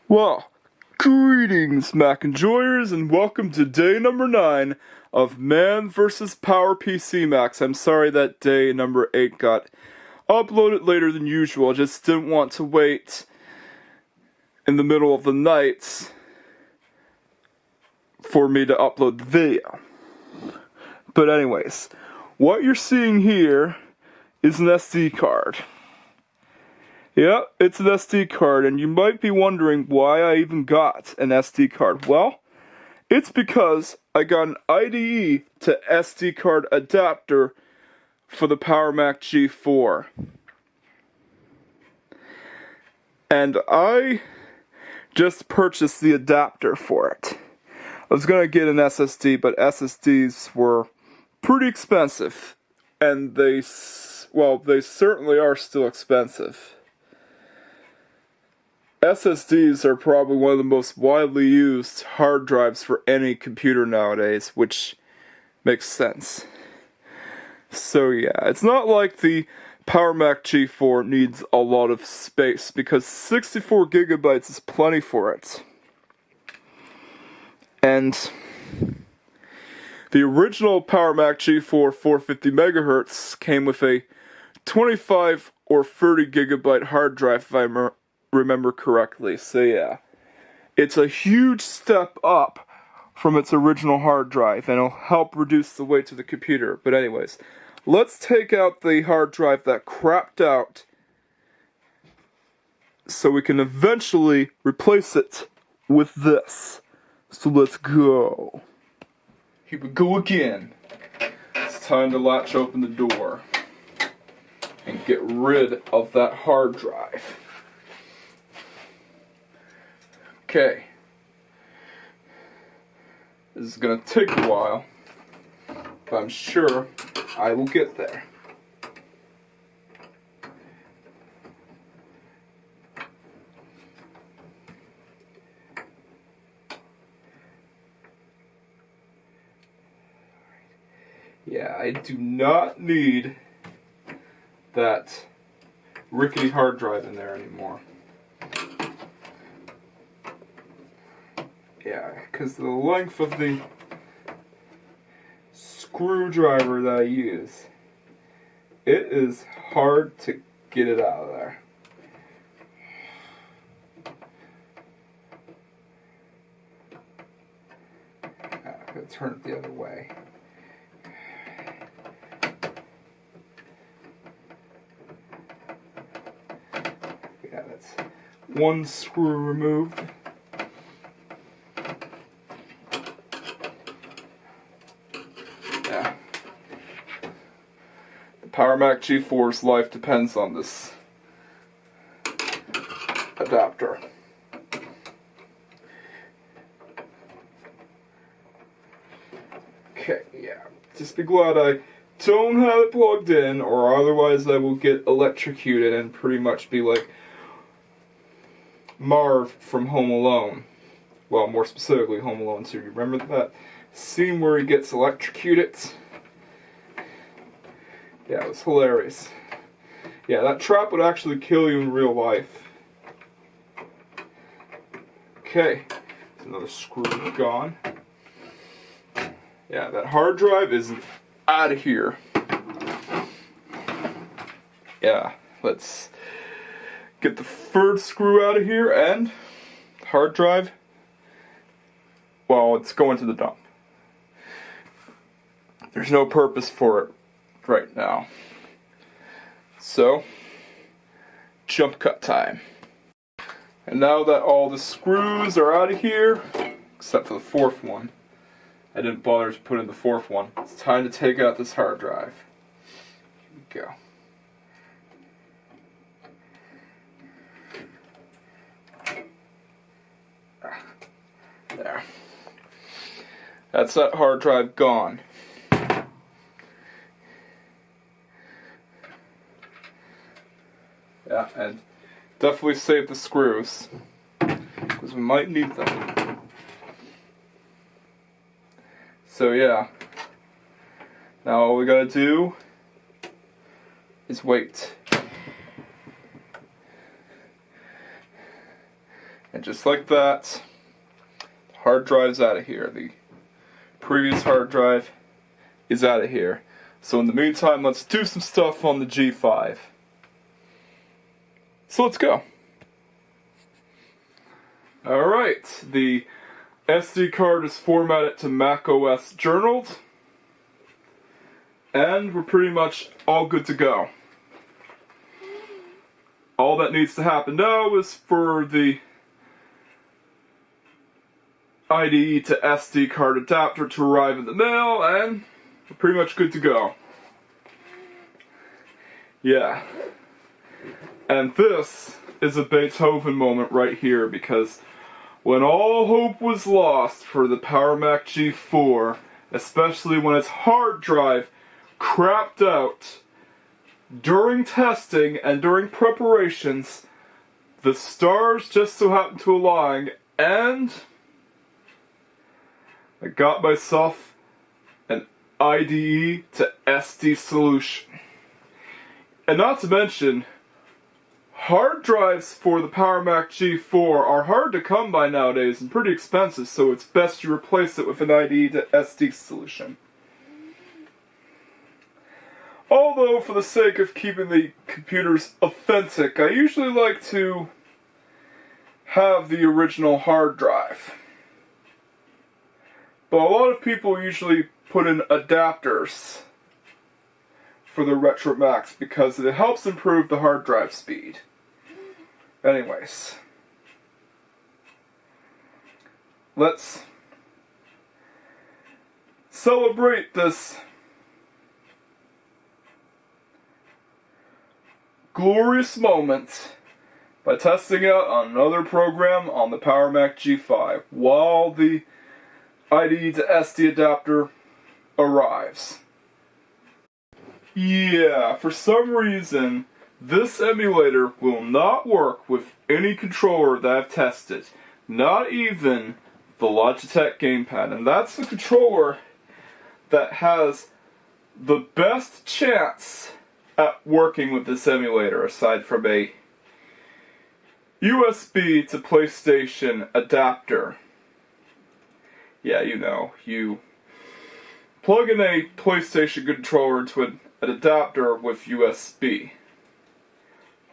Well, greetings, Mac enjoyers, and welcome to day number 9 of Man vs. PowerPC Max. I'm sorry that day number 8 got uploaded later than usual. I just didn't want to wait in the middle of the night for me to upload the video. But anyways, what you're seeing here is an SD card. Yep, it's an SD card, and you might be wondering why I even got an SD card. Well, it's because I got an IDE to SD card adapter for the Power Mac G4. And I just purchased the adapter for it. I was gonna get an SSD, but SSDs were pretty expensive. And they certainly are still expensive. SSDs are probably one of the most widely used hard drives for any computer nowadays, which makes sense. So yeah, it's not like the Power Mac G4 needs a lot of space, because 64 gigabytes is plenty for it. And the original Power Mac G4 450 megahertz came with a 25 or 30 gigabyte hard drive, if I remember correctly. So yeah, it's a huge step up from its original hard drive, and it'll help reduce the weight of the computer. But anyways, let's take out the hard drive that crapped out so we can eventually replace it with this. So let's go. Here we go again. It's time to latch open the door and get rid of that hard drive. Okay, this is going to take a while, but I'm sure I will get there. Yeah, I do not need that rickety hard drive in there anymore. Yeah, because the length of the screwdriver that I use, it is hard to get it out of there. I'm going to turn it the other way. Yeah, that's one screw removed. Yeah. The Power Mac G4's life depends on this adapter. Okay, yeah. Just be glad I don't have it plugged in, or otherwise I will get electrocuted and pretty much be like Marv from Home Alone. Well, more specifically, Home Alone 2. You remember that scene where he gets electrocuted? Yeah, it was hilarious. Yeah, that trap would actually kill you in real life. Okay, another screw gone. Yeah, that hard drive is out of here. Yeah, let's get the third screw out of here, and hard drive, well, it's going to the dump. There's no purpose for it right now. So, jump cut time. And now that all the screws are out of here, except for the fourth one, I didn't bother to put in the fourth one, it's time to take out this hard drive. Here we go. There. That's that hard drive gone. Yeah, and definitely save the screws, because we might need them. So yeah, now all we gotta do is wait. And just like that, the hard drive's out of here. The previous hard drive is out of here. So in the meantime, let's do some stuff on the G5. So let's go. Alright, the SD card is formatted to macOS journaled. And we're pretty much all good to go. All that needs to happen now is for the IDE to SD card adapter to arrive in the mail, and we're pretty much good to go. Yeah. And this is a Beethoven moment right here, because when all hope was lost for the Power Mac G4, especially when its hard drive crapped out during testing and during preparations, the stars just so happened to align, and I got myself an IDE to SD solution. And not to mention, hard drives for the Power Mac G4 are hard to come by nowadays and pretty expensive, so it's best you replace it with an IDE to SD solution. Although, for the sake of keeping the computers authentic, I usually like to have the original hard drive. But a lot of people usually put in adapters for the Retro Macs because it helps improve the hard drive speed. Anyways, let's celebrate this glorious moment by testing out another program on the Power Mac G5 while the IDE to SD adapter arrives. Yeah, for some reason, this emulator will not work with any controller that I've tested. Not even the Logitech gamepad. And that's the controller that has the best chance at working with this emulator, aside from a USB to PlayStation adapter. Yeah, you know, you plug in a PlayStation controller into an adapter with USB.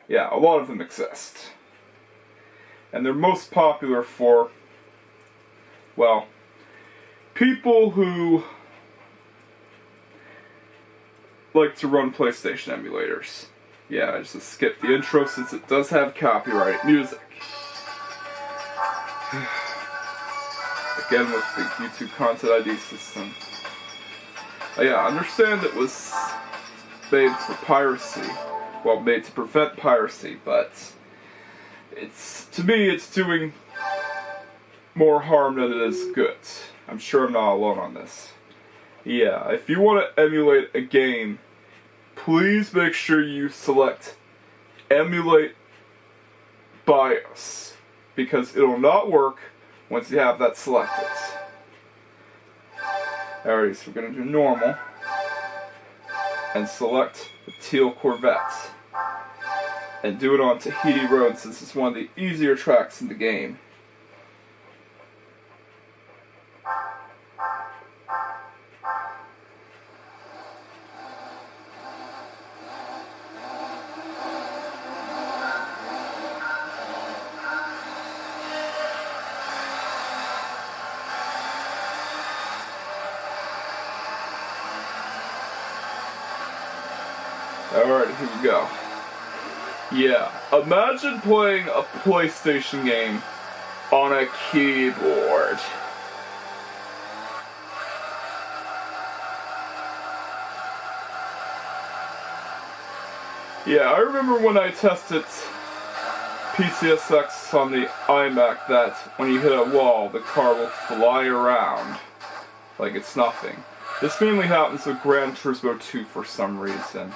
Yeah, a lot of them exist. And they're most popular for, well, people who like to run PlayStation emulators. Yeah, I just skipped the intro since it does have copyright music. Again with the YouTube Content ID system. Yeah, I understand it was made for piracy. Well, made to prevent piracy, but to me, it's doing more harm than it is good. I'm sure I'm not alone on this. Yeah, if you want to emulate a game, please make sure you select Emulate BIOS, because it'll not work once you have that selected. Alright, so we're going to do normal and select the teal Corvette and do it on Tahiti Road, since it's one of the easier tracks in the game. Alright, here we go. Yeah, imagine playing a PlayStation game on a keyboard. Yeah, I remember when I tested PCSX on the iMac that when you hit a wall, the car will fly around like it's nothing. This mainly happens with Gran Turismo 2 for some reason.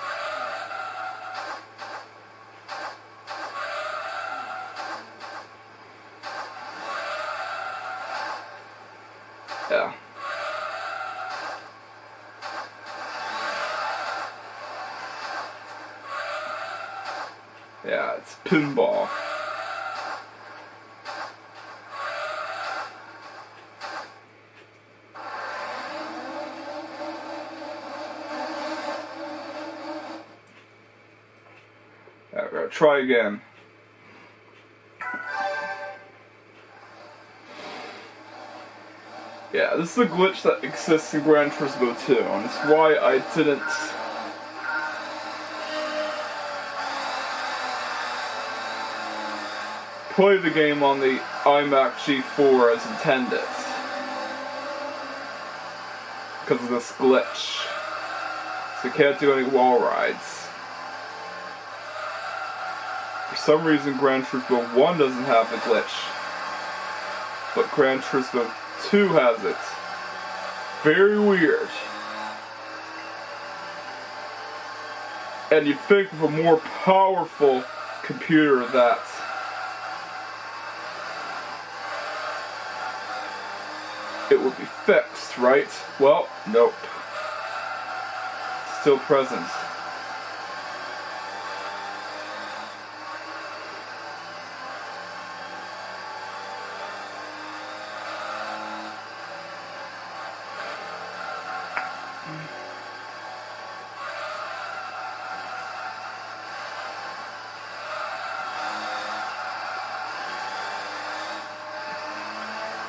Yeah. Yeah, it's pinball. Yeah, we're gonna try again. Yeah, this is a glitch that exists in Gran Turismo 2, and it's why I didn't play the game on the iMac G4 as intended. Because of this glitch. So you can't do any wall rides. For some reason Gran Turismo 1 doesn't have the glitch. But Gran Turismo 2 has it. Very weird. And you'd think of a more powerful computer that it would be fixed, right? Well, nope. Still present.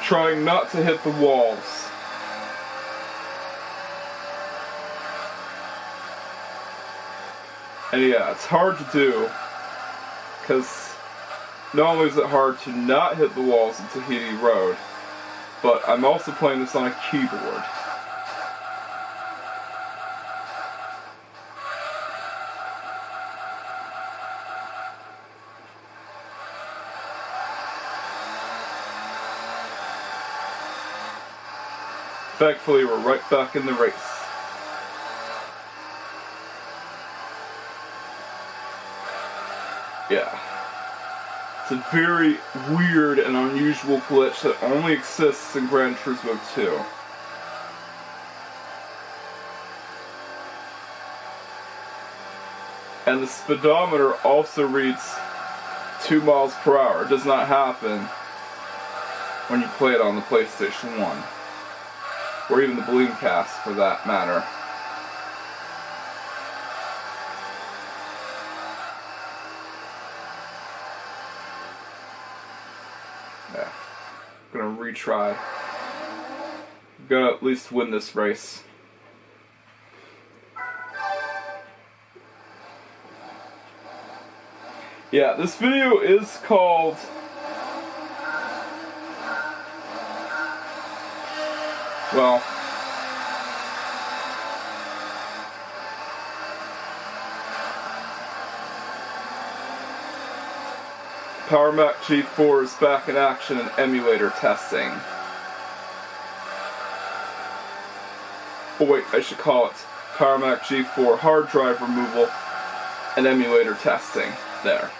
Trying not to hit the walls. And yeah, it's hard to do, because not only is it hard to not hit the walls in Tahiti Road, but I'm also playing this on a keyboard. Thankfully, we're right back in the race. Yeah. It's a very weird and unusual glitch that only exists in Gran Turismo 2. And the speedometer also reads 2 miles per hour. It does not happen when you play it on the PlayStation 1. Or even the Dreamcast, for that matter. Yeah. I'm gonna retry. I'm gonna at least win this race. Yeah, this video is called well, PowerMac G4 is back in action in emulator testing. Oh wait, I should call it PowerMac G4 hard drive removal and emulator testing. There.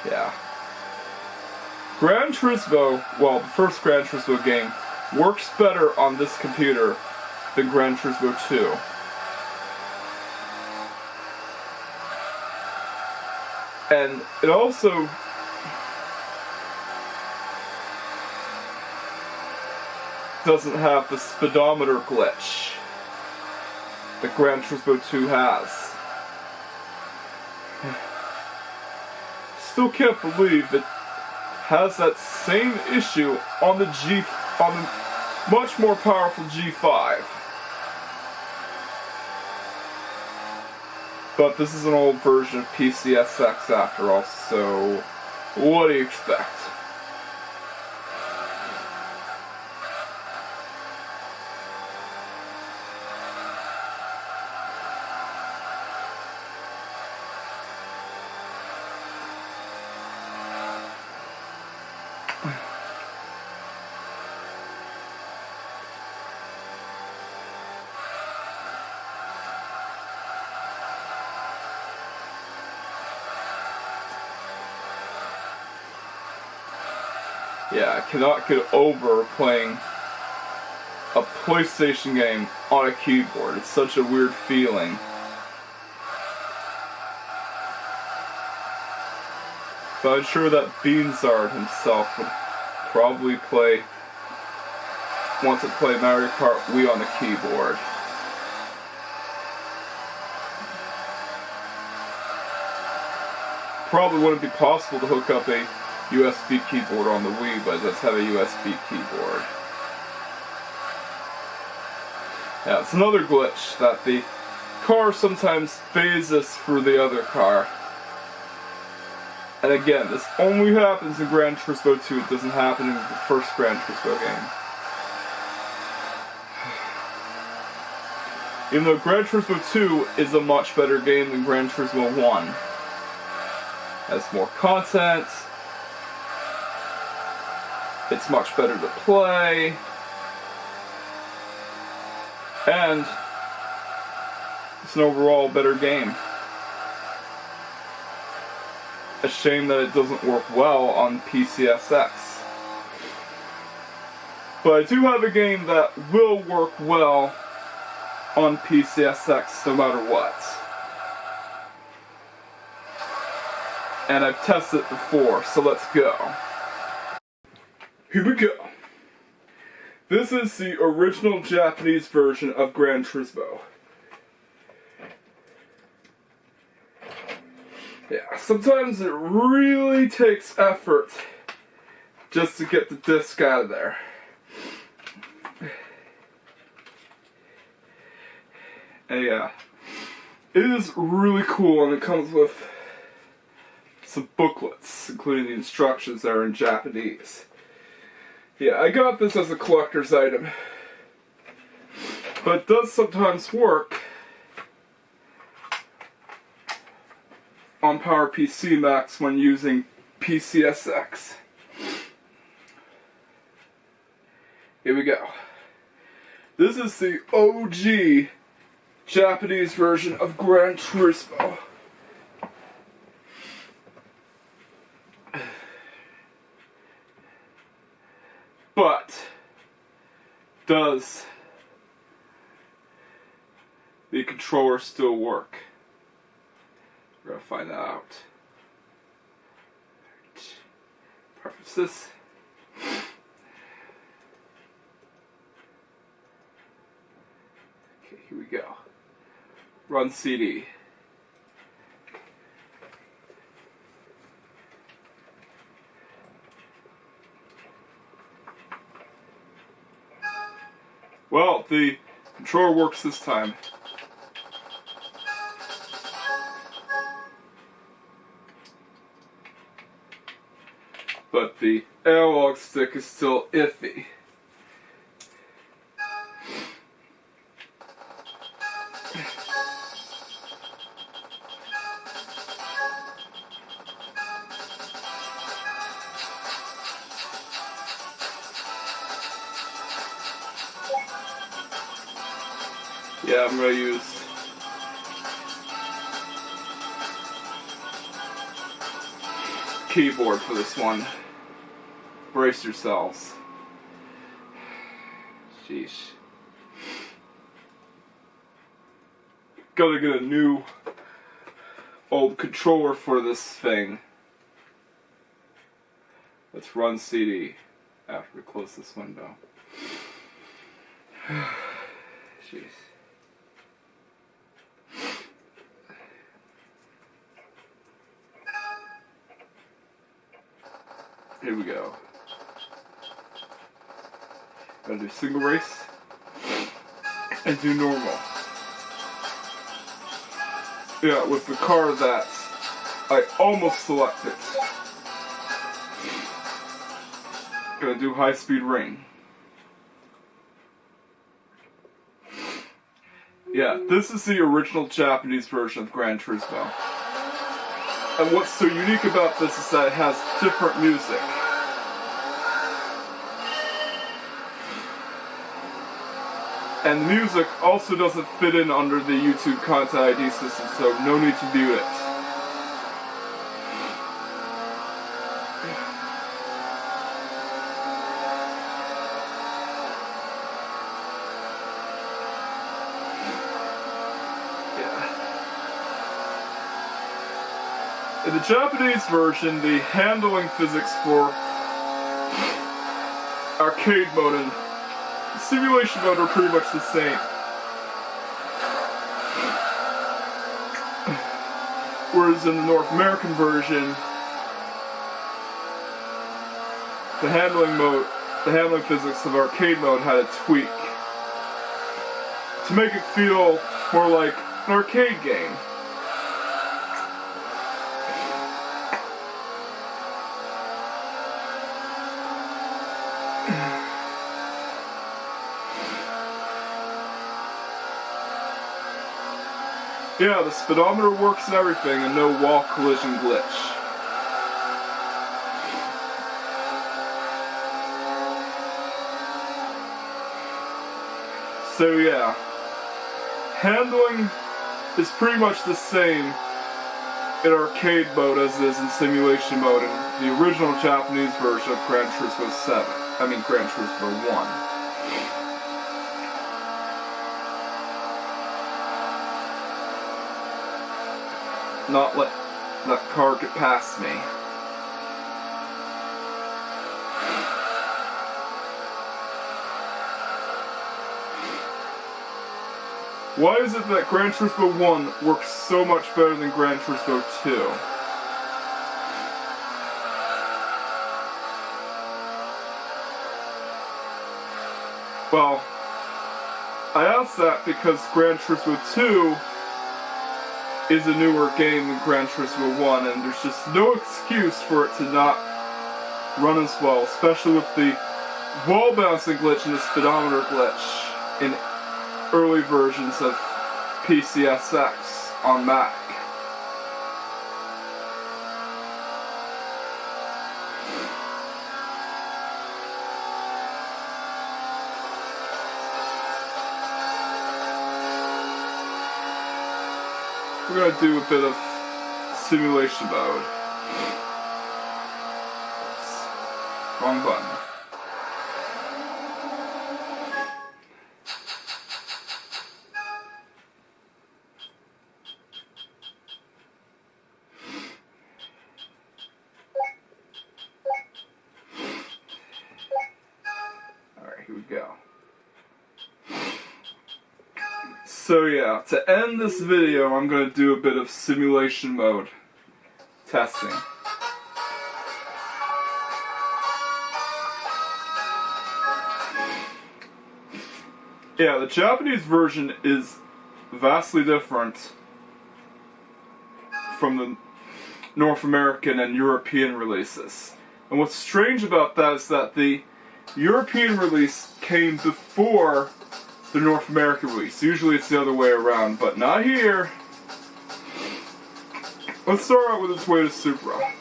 Yeah. Gran Turismo, well, the first Gran Turismo game, works better on this computer than Gran Turismo 2. And it also doesn't have the speedometer glitch that Gran Turismo 2 has. Still can't believe it has that same issue on the much more powerful G5. But this is an old version of PCSX after all, so what do you expect? Yeah, I cannot get over playing a PlayStation game on a keyboard. It's such a weird feeling. But I'm sure that Beansard himself would probably want to play Mario Kart Wii on the keyboard. Probably wouldn't be possible to hook up a USB keyboard on the Wii, but it does have a USB keyboard. Yeah, it's another glitch that the car sometimes phases through the other car. And again, this only happens in Gran Turismo 2, it doesn't happen in the first Gran Turismo game. Even though Gran Turismo 2 is a much better game than Gran Turismo 1. It has more content, it's much better to play, and it's an overall better game. A shame that it doesn't work well on PCSX. But I do have a game that will work well on PCSX no matter what. And I've tested it before, so let's go. Here we go. This is the original Japanese version of Gran Turismo. Yeah, sometimes it really takes effort just to get the disc out of there. And yeah, it is really cool, and it comes with some booklets, including the instructions that are in Japanese. Yeah, I got this as a collector's item, but it does sometimes work on PowerPC Max when using PCSX. Here we go. This is the OG Japanese version of Gran Turismo. But does the controller still work? We're gonna find that out. Preferences. Okay, here we go. Run CD. Well, the controller works this time. But the analog stick is still iffy. Yeah, I'm gonna use keyboard for this one. Brace yourselves. Sheesh. Gotta get a new old controller for this thing. Let's run CD after we close this window. Jeez. Here we go. Gonna do single race and do normal. Yeah, with the car that I almost selected. Gonna do high speed ring. Yeah, this is the original Japanese version of Gran Turismo. And what's so unique about this is that it has different music. And the music also doesn't fit in under the YouTube Content ID system, so no need to mute it. In the Japanese version, the handling physics for arcade mode and simulation mode are pretty much the same. Whereas in the North American version, the handling physics of arcade mode had a tweak to make it feel more like an arcade game. Yeah, the speedometer works and everything, and no wall collision glitch. So yeah, handling is pretty much the same in arcade mode as it is in simulation mode in the original Japanese version of Gran Turismo 7. Gran Turismo 1. Not let that car get past me. Why is it that Gran Turismo 1 works so much better than Gran Turismo 2? Well, I ask that because Gran Turismo 2 is a newer game than Gran Turismo 1, and there's just no excuse for it to not run as well, especially with the wall bouncing glitch and the speedometer glitch in early versions of PCSX on Mac. We're going to do a bit of simulation mode. Oops. Wrong button. Alright, here we go. So yeah, to end this video, I'm going to do a bit of simulation mode testing. Yeah, the Japanese version is vastly different from the North American and European releases. And what's strange about that is that the European release came before the North American release. Usually it's the other way around, but not here. Let's start out with the Toyota Supra.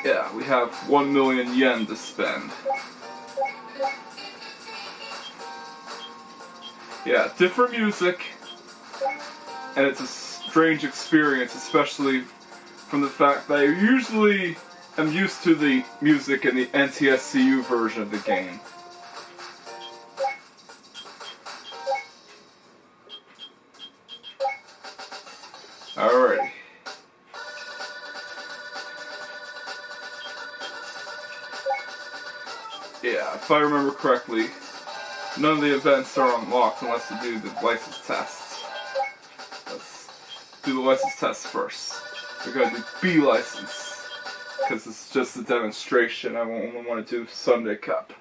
Yeah, we have 1 million yen to spend. Yeah, different music, and it's a strange experience, especially from the fact that I usually am used to the music in the NTSCU version of the game. Alrighty. Yeah, if I remember correctly, none of the events are unlocked unless you do the license tests. Let's do the license test first. We're going to do B license, because it's just a demonstration. I only want to do Sunday Cup.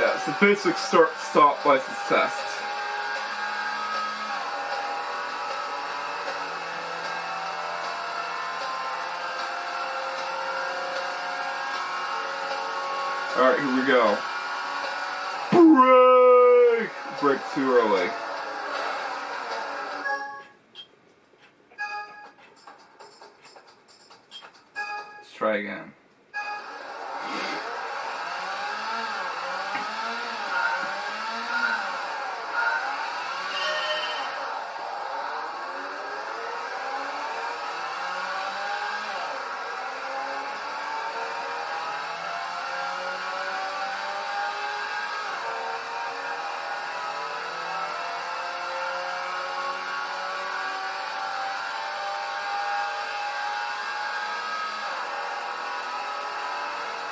Yeah, it's a basic start-stop license test. Alright, here we go. break too early. Let's try again.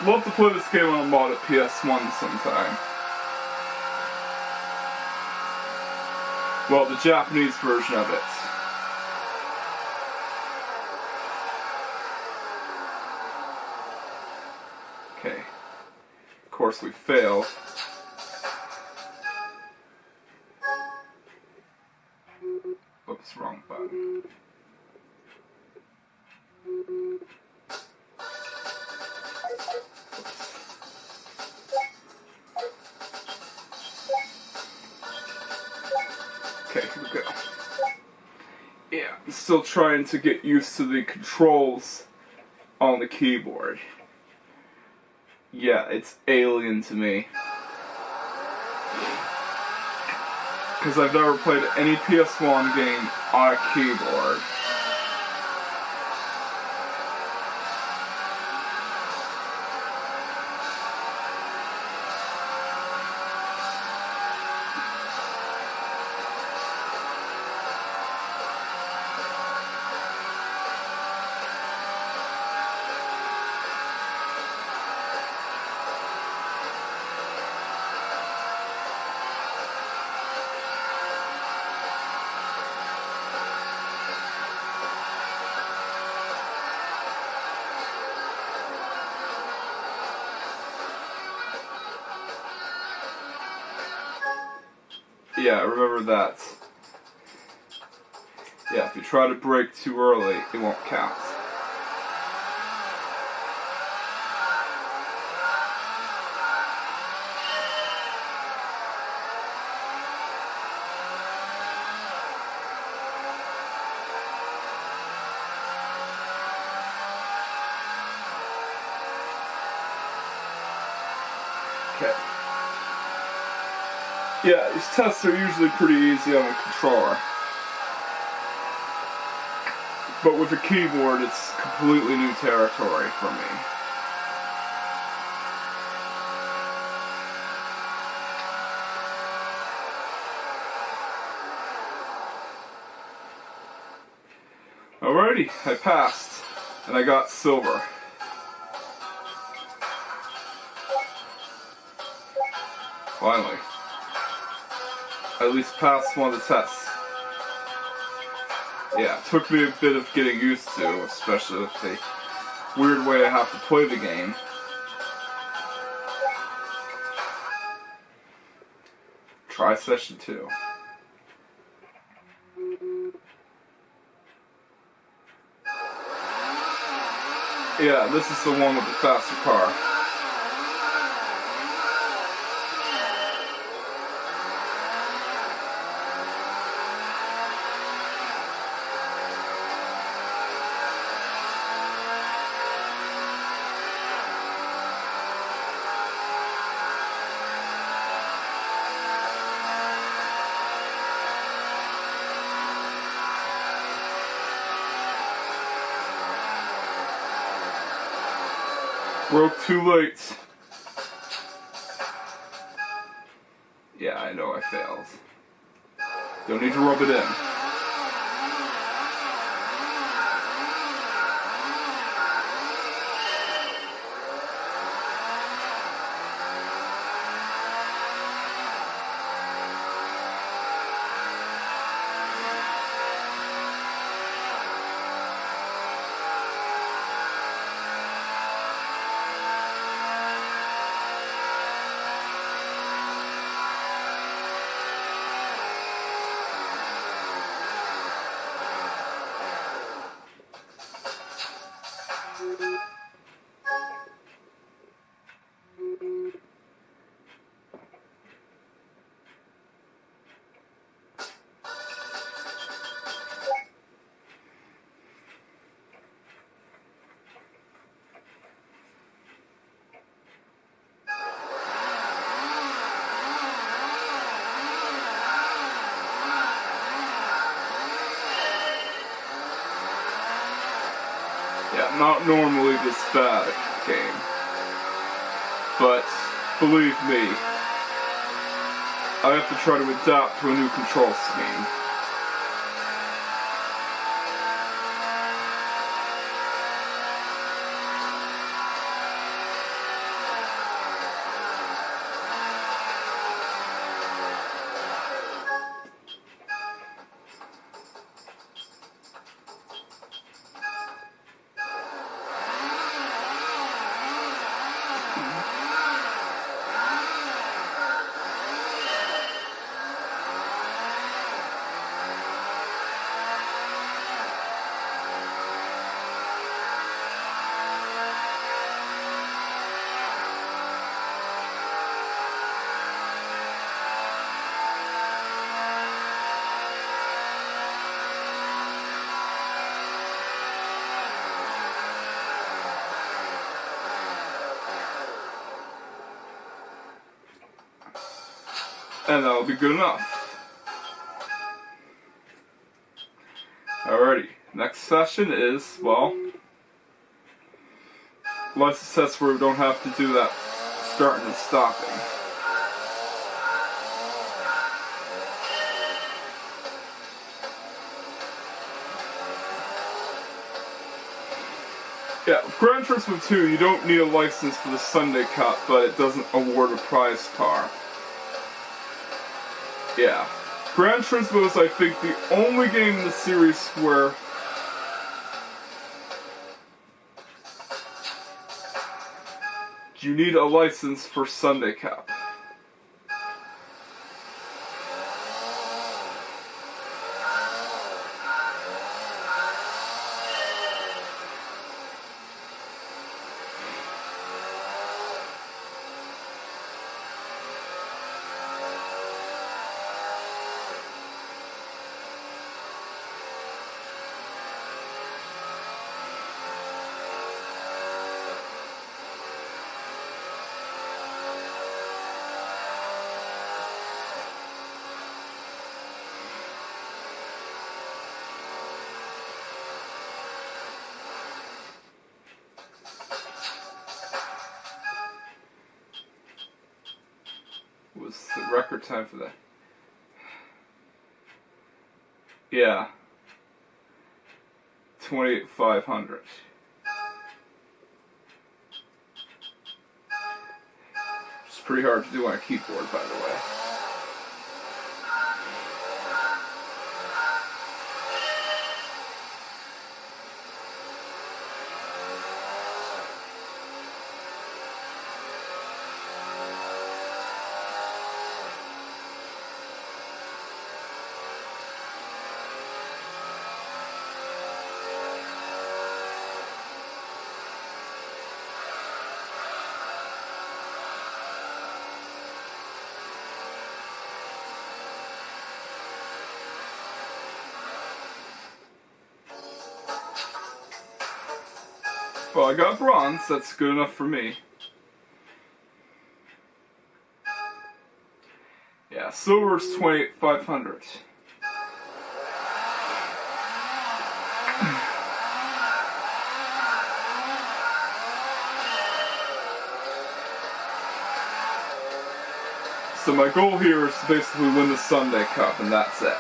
Love to play this game on a mod at PS1 sometime. Well, the Japanese version of it. Okay. Of course we failed. Oops, wrong button. Okay, here we go. Yeah, I'm still trying to get used to the controls on the keyboard. Yeah, it's alien to me. Because I've never played any PS1 game on a keyboard. Yeah, remember that. Yeah, if you try to brake too early, it won't count. Okay. Yeah, these tests are usually pretty easy on a controller. But with a keyboard, it's completely new territory for me. Alrighty, I passed, and I got silver. Finally. I at least passed one of the tests. Yeah, it took me a bit of getting used to, especially with the weird way I have to play the game. Try session 2. Yeah, this is the one with the faster car. Broke too late. Yeah, I know I failed. Don't need to rub it in. Yeah, not normally this bad game. But, believe me, I have to try to adapt to a new control scheme. And that'll be good enough. Alrighty, next session is, well, license test where we don't have to do that starting and stopping. Yeah, with Gran Turismo 2, you don't need a license for the Sunday Cup, but it doesn't award a prize car. Yeah. Gran Turismo is, I think, the only game in the series where you need a license for Sunday Cup. Was the record time for that? Yeah. 28,500. It's pretty hard to do on a keyboard, by the way. Well, I got bronze, that's good enough for me. Yeah, silver's 28,500. So my goal here is to basically win the Sunday Cup, and that's it.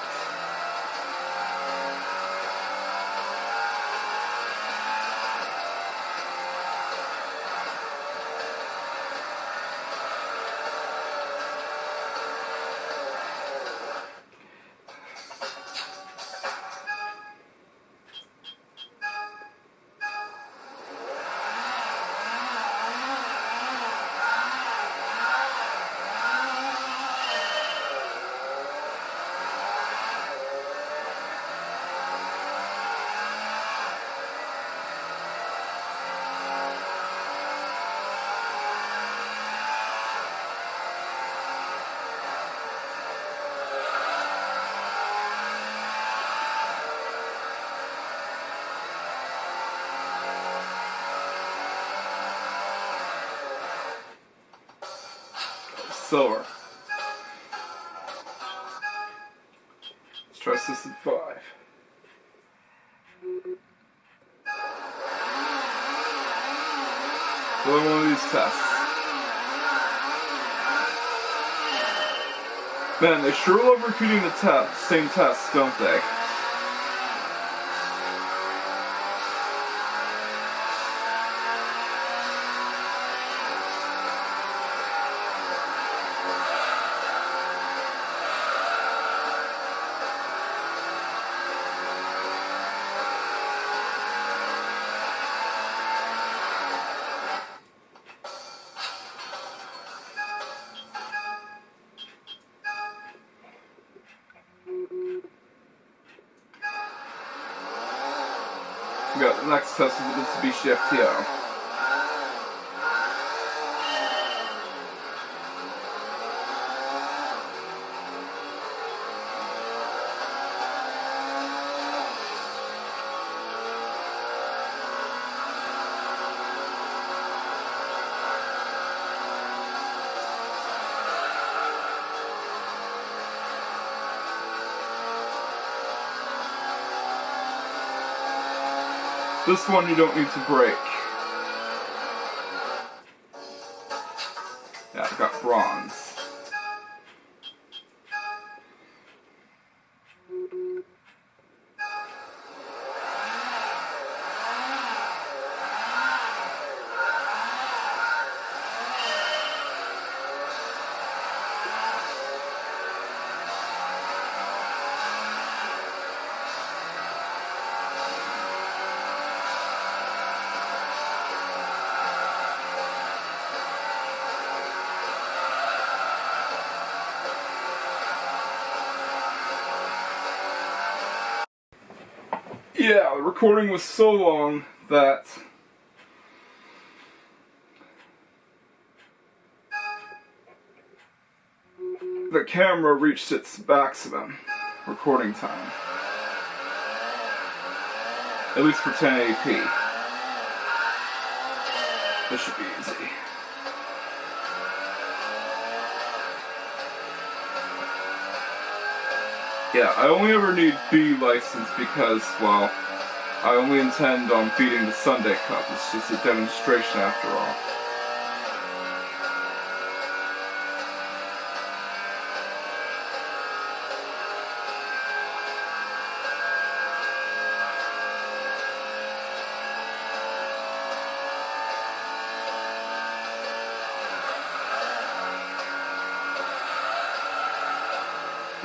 Silver. Let's try System 5. Another one of these tests. Man, they sure love repeating the same tests, don't they? We got the next test with the Mitsubishi FTO. This one you don't need to brake. Yeah, I've got bronze. Yeah, the recording was so long that the camera reached its maximum recording time. At least for 1080p. This should be easy. Yeah, I only ever need B license because, well, I only intend on beating the Sunday Cup. It's just a demonstration after all.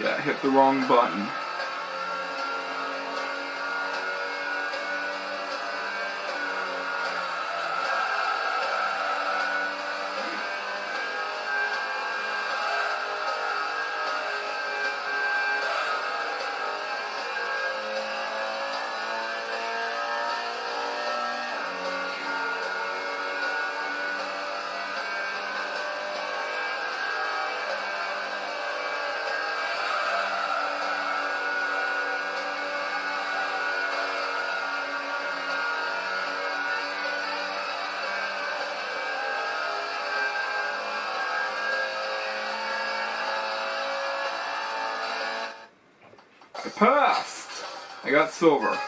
Yeah, I hit the wrong button. I passed! I got silver.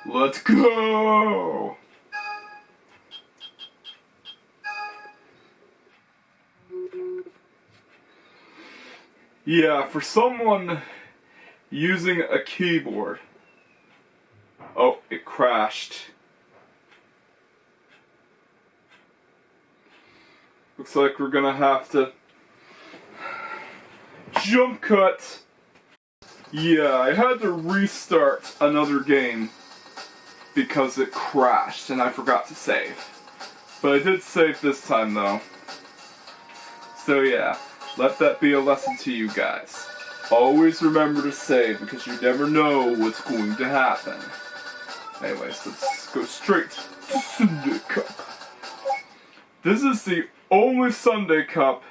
Let's go! Yeah, for someone using a keyboard. Oh, it crashed. Looks like we're gonna have to jump cut. Yeah, I had to restart another game because it crashed and I forgot to save. But I did save this time though. So yeah, let that be a lesson to you guys. Always remember to save because you never know what's going to happen. Anyways, let's go straight to Sunday Cup. This is the only Sunday Cup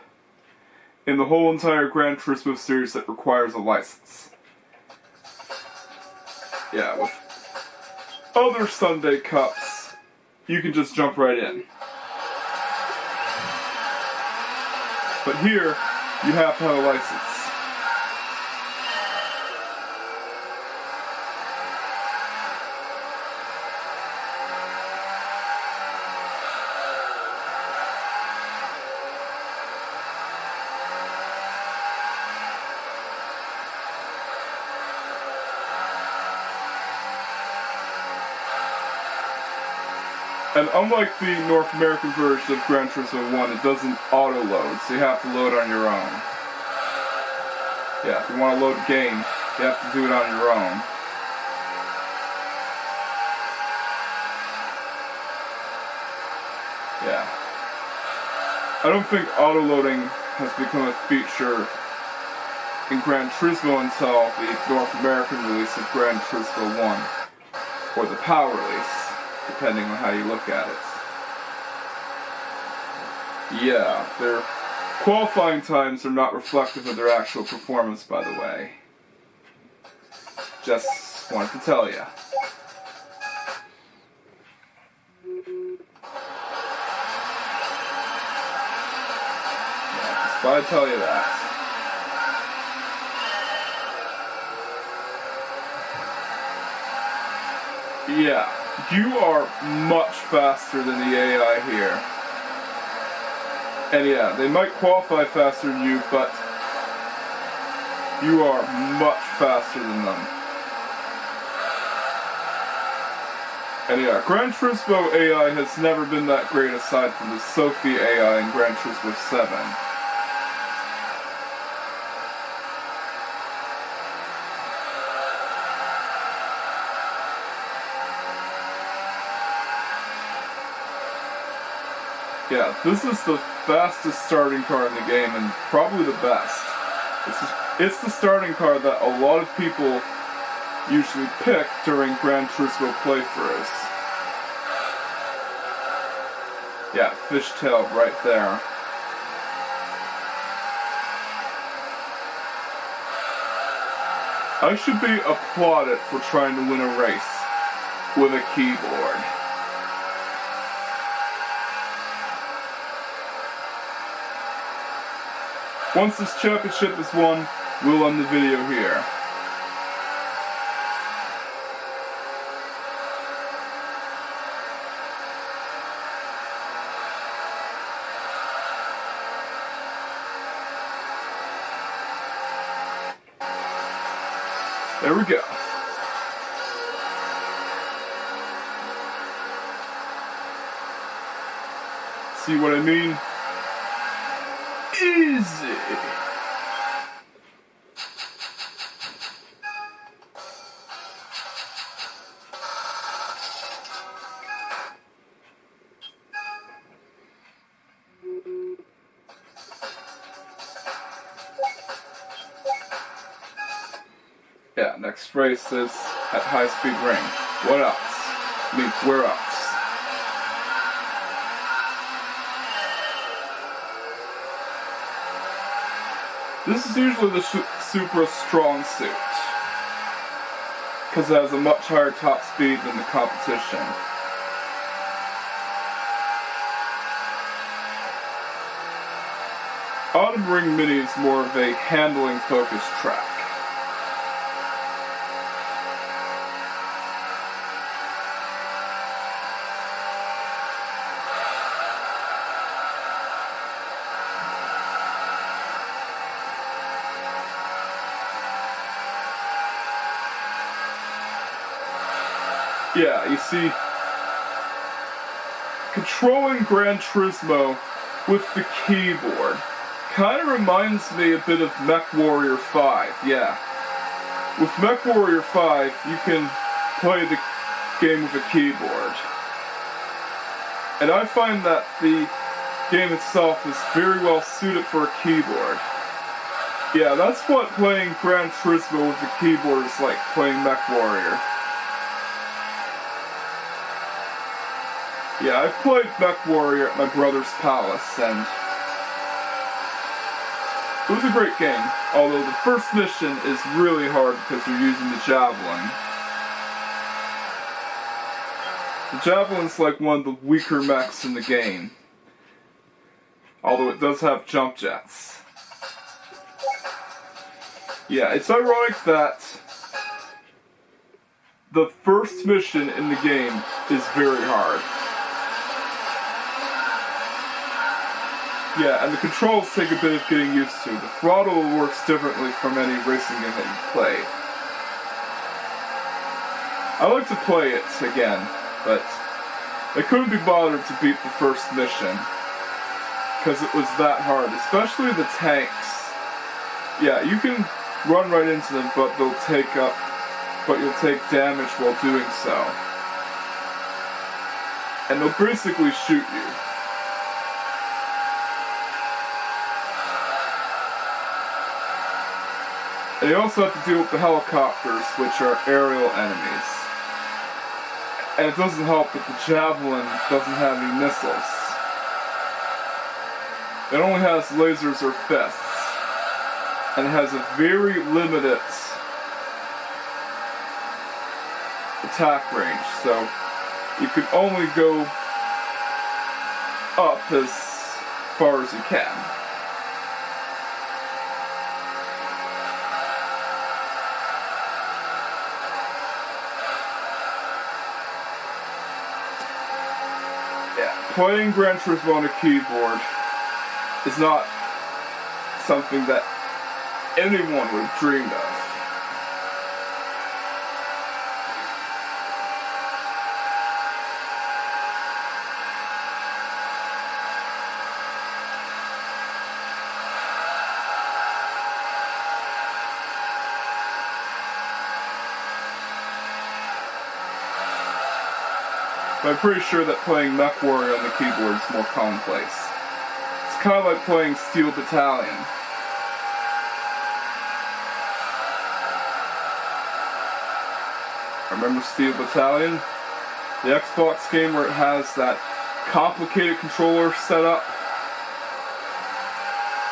in the whole entire Gran Turismo series that requires a license. Yeah, with other Sunday Cups, you can just jump right in. But here, you have to have a license. And unlike the North American version of Gran Turismo 1, it doesn't auto-load, so you have to load on your own. Yeah, if you want to load a game, you have to do it on your own. Yeah. I don't think auto-loading has become a feature in Gran Turismo until the North American release of Gran Turismo 1, or the PAL release, depending on how you look at it. Yeah, their qualifying times are not reflective of their actual performance, by the way. Just wanted to tell you. Yeah, just thought I'd tell you that. Yeah, you are much faster than the AI here. And yeah, they might qualify faster than you, but you are much faster than them. And yeah, Gran Turismo AI has never been that great aside from the Sophie AI in Gran Turismo 7. Yeah, this is the fastest starting car in the game, and probably the best. It's the starting car that a lot of people usually pick during Gran Turismo playthroughs. Yeah, fishtail right there. I should be applauded for trying to win a race with a keyboard. Once this championship is won, we'll end the video here. There we go. See what I mean? Easy. Yeah, next race is at High Speed Ring. What else? I mean, where else? This is usually the Supra strong suit, because it has a much higher top speed than the competition. Autumn Ring Mini is more of a handling focused track. Yeah, you see, controlling Gran Turismo with the keyboard kind of reminds me a bit of MechWarrior 5, yeah. With MechWarrior 5, you can play the game with a keyboard. And I find that the game itself is very well suited for a keyboard. Yeah, that's what playing Gran Turismo with a keyboard is like playing MechWarrior. Yeah, I've played MechWarrior at my brother's palace, and it was a great game, although the first mission is really hard because you're using the Javelin. The Javelin's like one of the weaker mechs in the game, although it does have jump jets. Yeah, it's ironic that the first mission in the game is very hard. Yeah, and the controls take a bit of getting used to. The throttle works differently from any racing game that you've played. I like to play it again, but I couldn't be bothered to beat the first mission, because it was that hard, especially the tanks. Yeah, you can run right into them, but you'll take damage while doing so. And they'll basically shoot you. And you also have to deal with the helicopters, which are aerial enemies. And it doesn't help that the Javelin doesn't have any missiles. It only has lasers or fists. And it has a very limited attack range, so you can only go up as far as you can. Yeah, playing Gran Turismo on a keyboard is not something that anyone would have dreamed of. But I'm pretty sure that playing Mech Warrior on the keyboard is more commonplace. It's kind of like playing Steel Battalion. Remember Steel Battalion? The Xbox game where it has that complicated controller setup?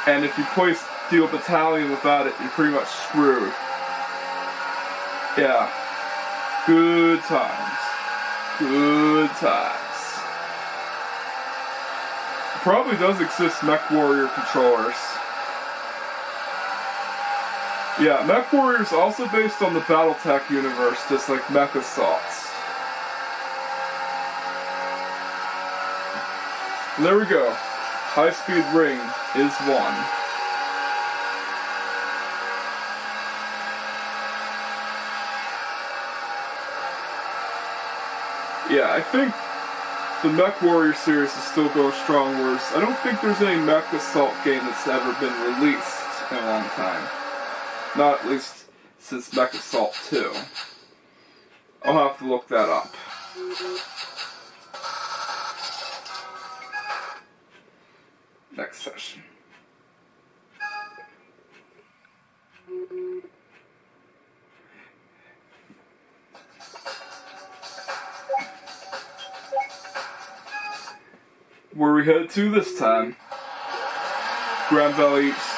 And if you play Steel Battalion without it, you're pretty much screwed. Yeah. Good times. Good times. It probably does exist Mech Warrior controllers. Yeah, Mech Warrior is also based on the Battletech universe, just like Mech Assaults. And there we go. High Speed Ring is won. Yeah, I think the Mech Warrior series is still going strong, whereas I don't think there's any Mech Assault game that's ever been released in a long time. Not at least since Mech Assault 2. I'll have to look that up. Next session. Where we headed to this time? Grand Valley East.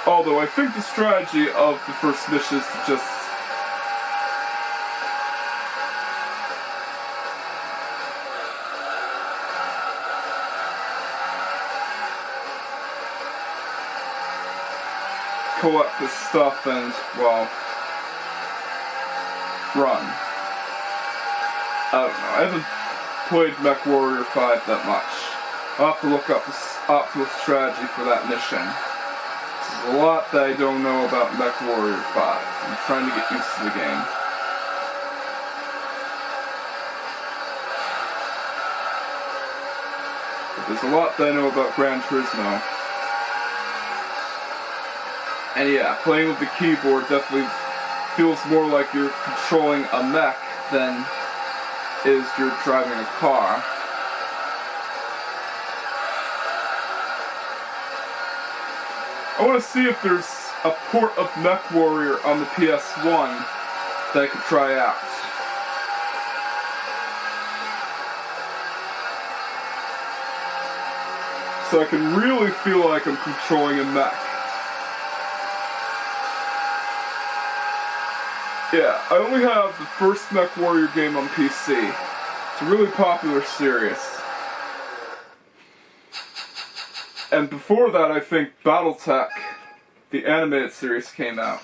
Although I think the strategy of the first mission is to just collect this stuff and, well, run. I don't know. I haven't played Mech Warrior 5 that much. I'll have to look up the optimal strategy for that mission. There's a lot that I don't know about Mech Warrior 5. I'm trying to get used to the game. But there's a lot that I know about Gran Turismo. And yeah, playing with the keyboard definitely feels more like you're controlling a mech than is you're driving a car. I want to see if there's a port of Mech Warrior on the PS1 that I could try out. So I can really feel like I'm controlling a mech. Yeah, I only have the first Mech Warrior game on PC. It's a really popular series. And before that, I think Battletech, the animated series, came out.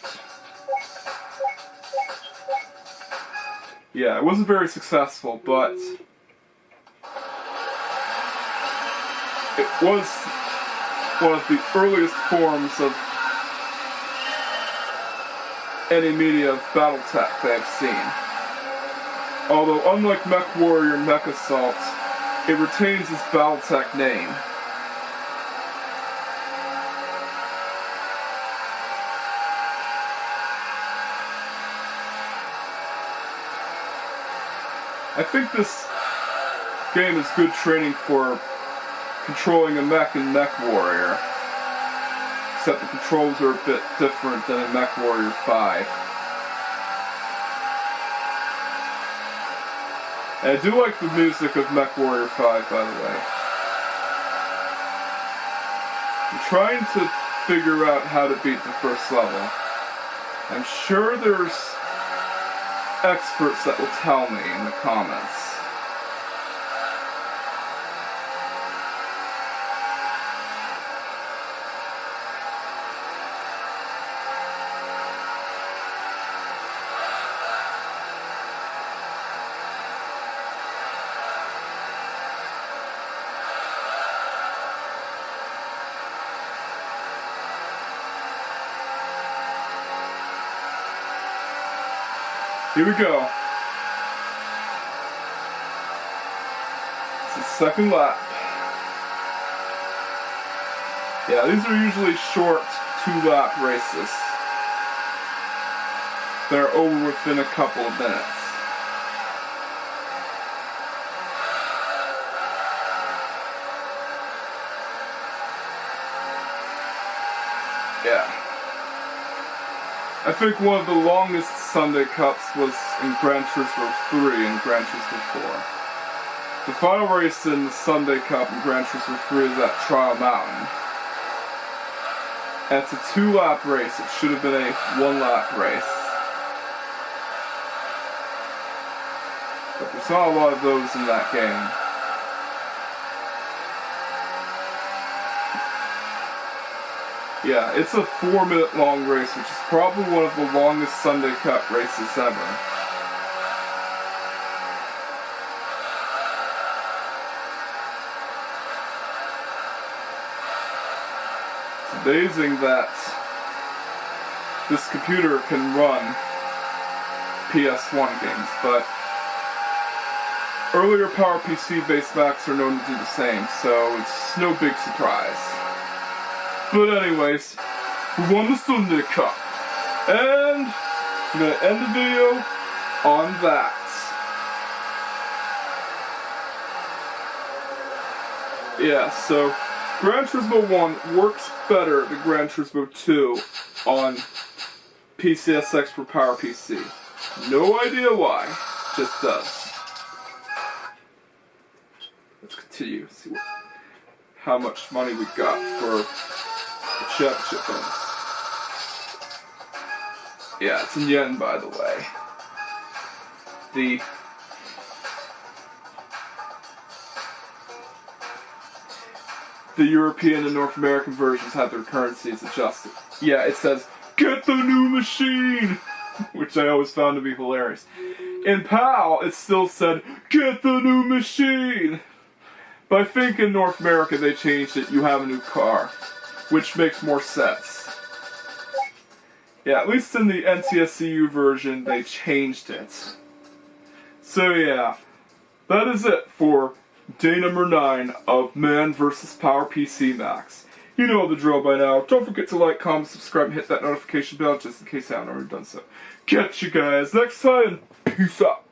Yeah, it wasn't very successful, but It was one of the earliest forms of any media of Battletech that I've seen. Although unlike MechWarrior and Mech Assault, it retains its Battletech name. I think this game is good training for controlling a mech in MechWarrior, except the controls are a bit different than in MechWarrior 5. And I do like the music of MechWarrior 5, by the way. I'm trying to figure out how to beat the first level. I'm sure there's experts that will tell me in the comments. Here we go. It's the second lap. Yeah, these are usually short 2-lap races. They're over within a couple of minutes. Yeah. I think one of the longest Sunday Cups was in Gran Turismo 3 and Gran Turismo 4. The final race in the Sunday Cup in Gran Turismo 3 is at Trial Mountain. And it's a 2-lap race. It should have been a 1-lap race. But there's not a lot of those in that game. Yeah, it's a 4-minute long race, which is probably one of the longest Sunday Cup races ever. It's amazing that this computer can run PS1 games, but earlier PowerPC based Macs are known to do the same, so it's no big surprise. But anyways, we won the Sunday Cup. And I'm going to end the video on that. Yeah, so Gran Turismo 1 works better than Gran Turismo 2 on PCSX for PowerPC. No idea why, just does. Let's continue, see how much money we got for championship bonus. Yeah, it's in yen, by the way. The European and North American versions have their currencies adjusted. Yeah, it says, "Get the new machine!" which I always found to be hilarious. In PAL, it still said, "Get the new machine!" But I think in North America they changed it, "You have a new car," which makes more sense. Yeah, at least in the NTSCU version, they changed it. So yeah, that is it for day number 9 of Man vs. PowerPC Max. You know the drill by now. Don't forget to like, comment, subscribe, and hit that notification bell just in case I haven't already done so. Catch you guys next time. Peace out.